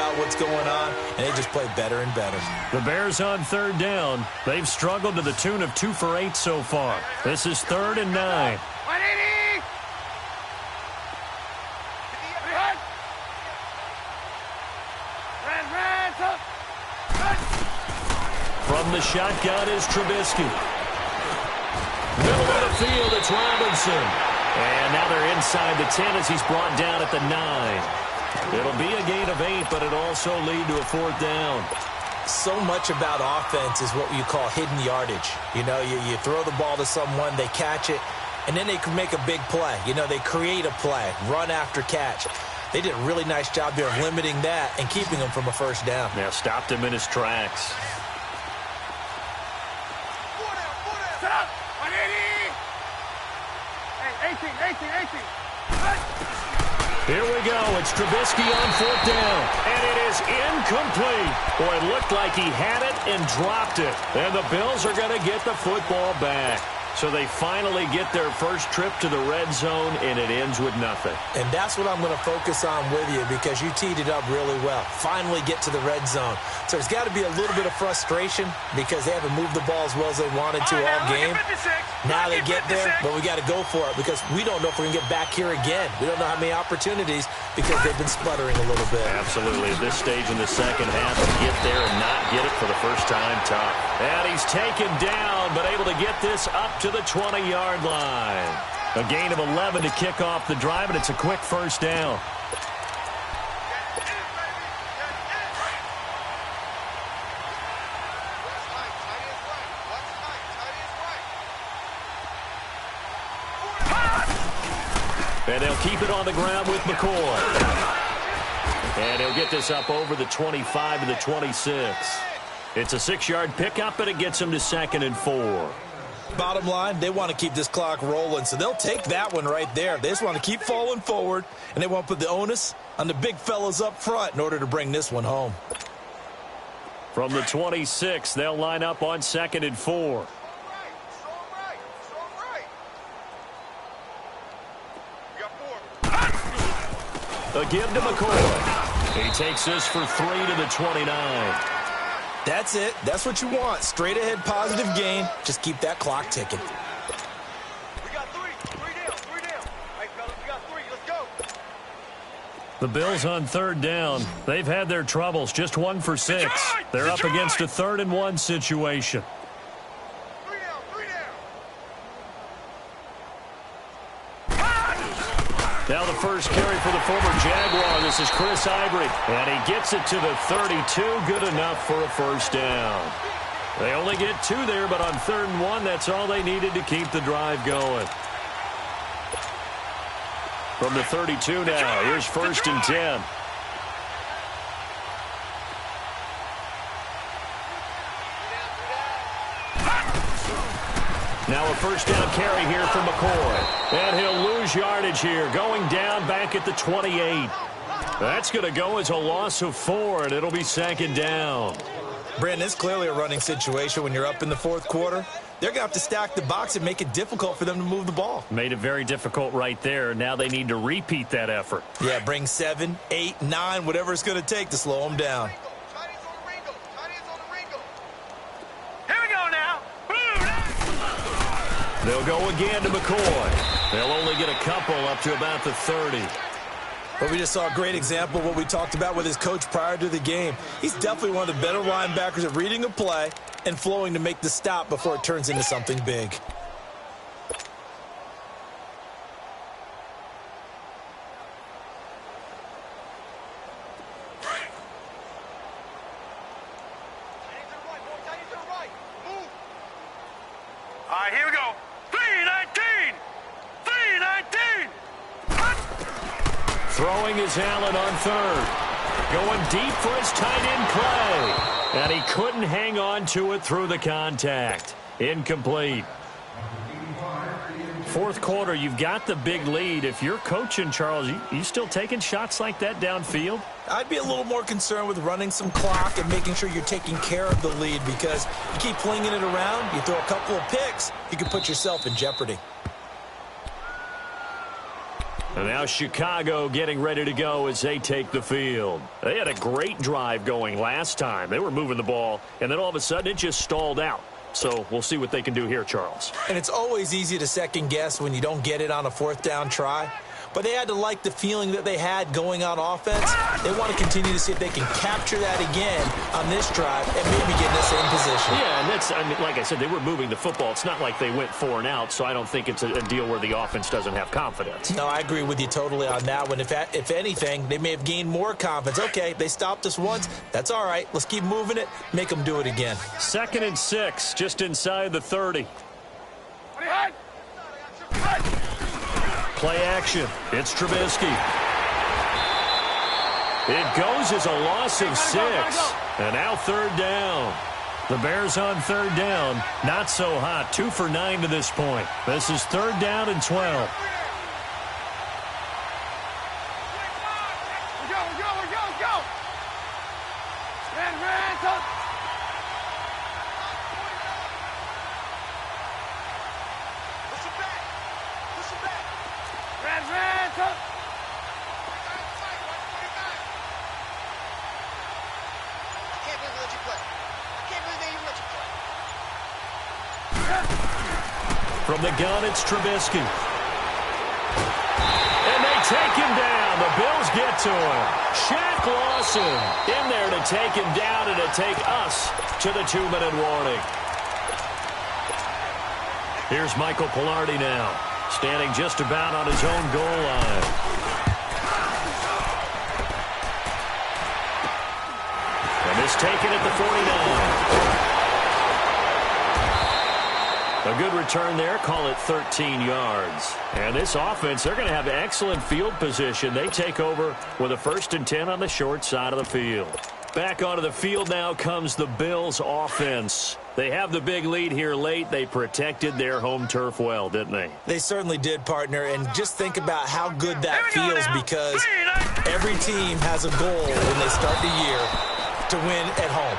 about what's going on, and they just play better and better. The Bears on third down. They've struggled to the tune of 2 for 8 so far. This is 3rd and 9. From the shotgun is Trubisky. Middle of the field, it's Robinson. And now they're inside the 10 as he's brought down at the 9. It'll be a gain of 8, but it'll also lead to a 4th down. So much about offense is what you call hidden yardage. You know, you throw the ball to someone, they catch it, and then they can make a big play. You know, they create a play, run after catch. They did a really nice job there of limiting that and keeping him from a 1st down. Yeah, stopped him in his tracks. Here we go. It's Trubisky on 4th down. And it is incomplete. Boy, it looked like he had it and dropped it. And the Bills are going to get the football back. So they finally get their first trip to the red zone, and it ends with nothing. And that's what I'm going to focus on with you because you teed it up really well. Finally get to the red zone. So there's got to be a little bit of frustration because they haven't moved the ball as well as they wanted to all game. Now they get there, but we got to go for it because we don't know if we're going to get back here again. We don't know how many opportunities because they've been sputtering a little bit. Absolutely. At this stage in the second half, to get there and not get it for the first time, tough. And he's taken down, but able to get this up to the 20-yard line. A gain of 11 to kick off the drive, and it's a quick 1st down. And they'll keep it on the ground with McCoy. And he'll get this up over the 25 to the 26. It's a 6-yard pickup, and it gets him to 2nd and 4. Bottom line, they want to keep this clock rolling, so they'll take that one right there. They just want to keep falling forward, and they want to put the onus on the big fellas up front in order to bring this one home. From the 26, they'll line up on 2nd and 4. A give to McCoy. He takes this for 3 to the 29. That's it. That's what you want. Straight ahead positive gain. Just keep that clock ticking. We got 3. 3 down. 3 down. Hey, fellas, we got 3. Let's go. The Bills on 3rd down. They've had their troubles. Just 1 for 6. They're up against a 3rd and 1 situation. 3 down. 3 down. Now the first carry for the former Jaguar. This is Chris Ivory. And he gets it to the 32. Good enough for a 1st down. They only get 2 there, but on 3rd and 1, that's all they needed to keep the drive going. From the 32 now, here's 1st and 10. Now a 1st down carry here for McCoy. And he'll lose yardage here, going down back at the 28. That's going to go as a loss of 4, and it'll be 2nd down. Brandon, it's clearly a running situation when you're up in the 4th quarter. They're going to have to stack the box and make it difficult for them to move the ball. Made it very difficult right there. Now they need to repeat that effort. Yeah, bring 7, 8, 9, whatever it's going to take to slow them down. They'll go again to McCoy. They'll only get a couple up to about the 30. But we just saw a great example of what we talked about with his coach prior to the game. He's definitely one of the better linebackers at reading a play and flowing to make the stop before it turns into something big. All right, here we go. 3-19. 3-19. Throwing is Allen on 3rd. Going deep for his tight end play. And he couldn't hang on to it through the contact. Incomplete. 4th quarter, you've got the big lead. If you're coaching, Charles, you still taking shots like that downfield? I'd be a little more concerned with running some clock and making sure you're taking care of the lead because you keep flinging it around, you throw a couple of picks, you can put yourself in jeopardy. And now Chicago getting ready to go as they take the field. They had a great drive going last time. They were moving the ball, and then all of a sudden it just stalled out. So we'll see what they can do here, Charles. And it's always easy to second guess when you don't get it on a fourth down try. But they had to like the feeling that they had going on offense. They want to continue to see if they can capture that again on this drive and maybe get in the same position. Yeah, and that's, I mean, like I said, they were moving the football. It's not like they went 4 and out, so I don't think it's a deal where the offense doesn't have confidence. No, I agree with you totally on that one. If anything, they may have gained more confidence. Okay, they stopped us once. That's all right. Let's keep moving it. Make them do it again. 2nd and 6, just inside the 30. Play action. It's Trubisky. It goes as a loss of 6. And now 3rd down. The Bears on 3rd down. Not so hot. 2 for 9 to this point. This is 3rd down and 12. From the gun, it's Trubisky. And they take him down. The Bills get to him. Shaq Lawson in there to take him down and to take us to the 2-minute warning. Here's Michael Pilardi now, standing just about on his own goal line. And it's taken at the 49. A good return there, call it 13 yards. And this offense, they're going to have excellent field position. They take over with a 1st and 10 on the short side of the field. Back onto the field now comes the Bills offense. They have the big lead here late. They protected their home turf well, didn't they? They certainly did, partner. And just think about how good that feels, because every team has a goal when they start the year to win at home.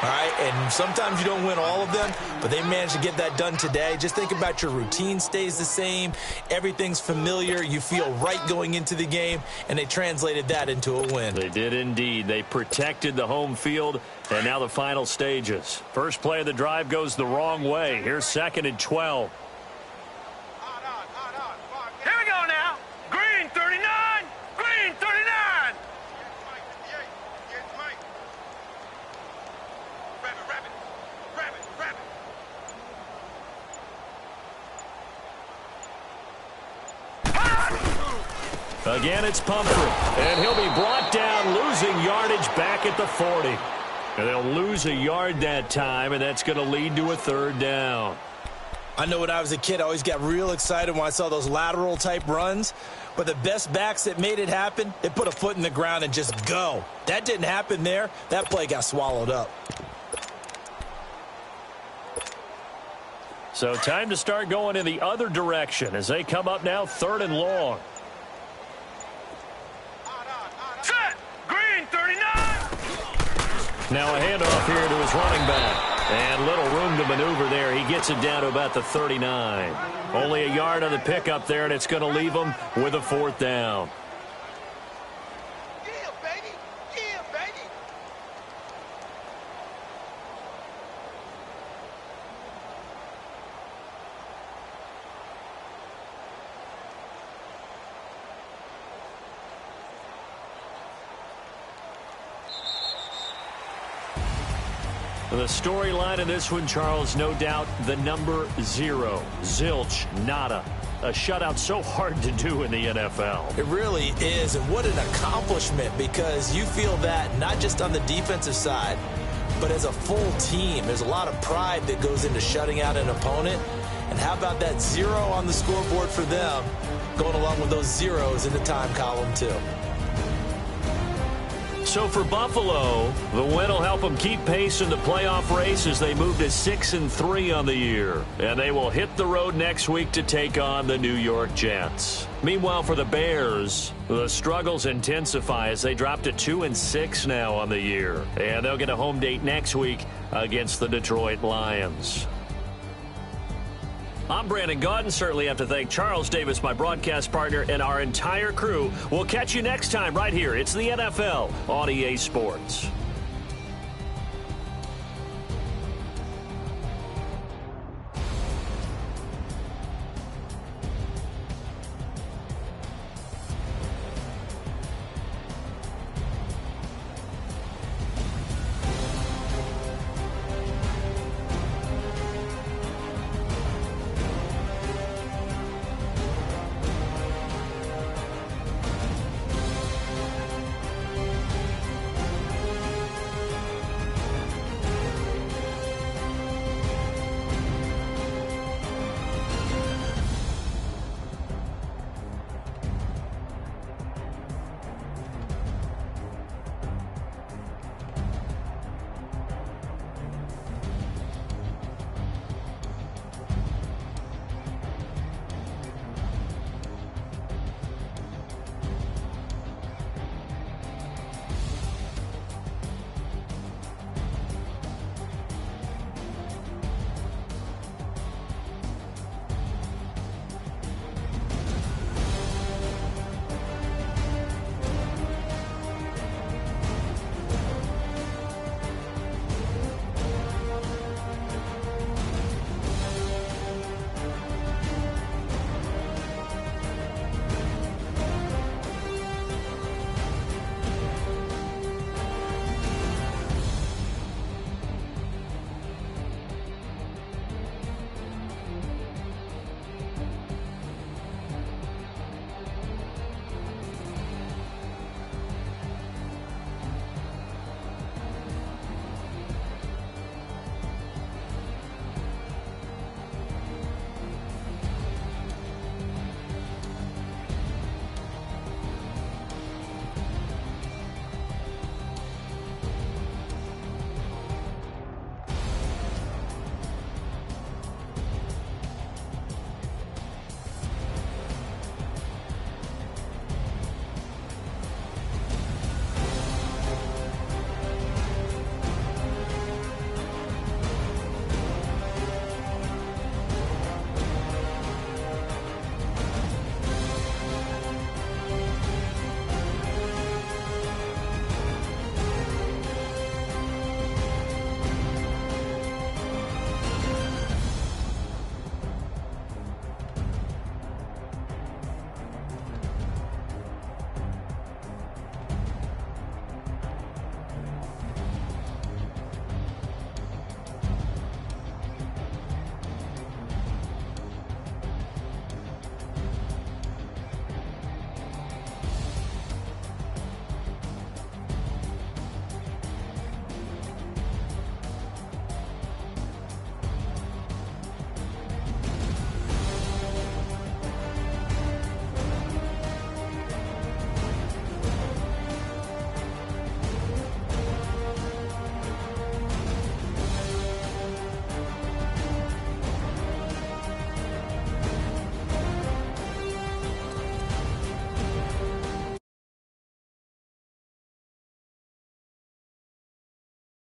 All right, and sometimes you don't win all of them, but they managed to get that done today. Just think about your routine stays the same. Everything's familiar. You feel right going into the game, and they translated that into a win. They did indeed. They protected the home field, and now the final stages. First play of the drive goes the wrong way. Here's 2nd and 12. Here we go now. Green 39. Green 39. Again, it's Pumphrey, and he'll be brought down, losing yardage back at the 40. And they'll lose a yard that time, and that's going to lead to a 3rd down. I know when I was a kid, I always got real excited when I saw those lateral-type runs. But the best backs that made it happen, they put a foot in the ground and just go. That didn't happen there. That play got swallowed up. So time to start going in the other direction as they come up now 3rd and long. Set. Green 39. Now a handoff here to his running back. And little room to maneuver there. He gets it down to about the 39. Only a yard on the pickup there, and it's going to leave him with a 4th down. Yeah, baby. Yeah, baby. The storyline in this one, Charles, no doubt the number 0. Zilch, nada. A shutout so hard to do in the NFL. It really is, and what an accomplishment, because you feel that not just on the defensive side, but as a full team. There's a lot of pride that goes into shutting out an opponent. And how about that 0 on the scoreboard for them, going along with those zeros in the time column too. So for Buffalo, the win will help them keep pace in the playoff race as they move to 6-3 on the year. And they will hit the road next week to take on the New York Jets. Meanwhile, for the Bears, the struggles intensify as they drop to 2-6 now on the year. And they'll get a home date next week against the Detroit Lions. I'm Brandon Gaudin. Certainly have to thank Charles Davis, my broadcast partner, and our entire crew. We'll catch you next time right here. It's the NFL on EA Sports.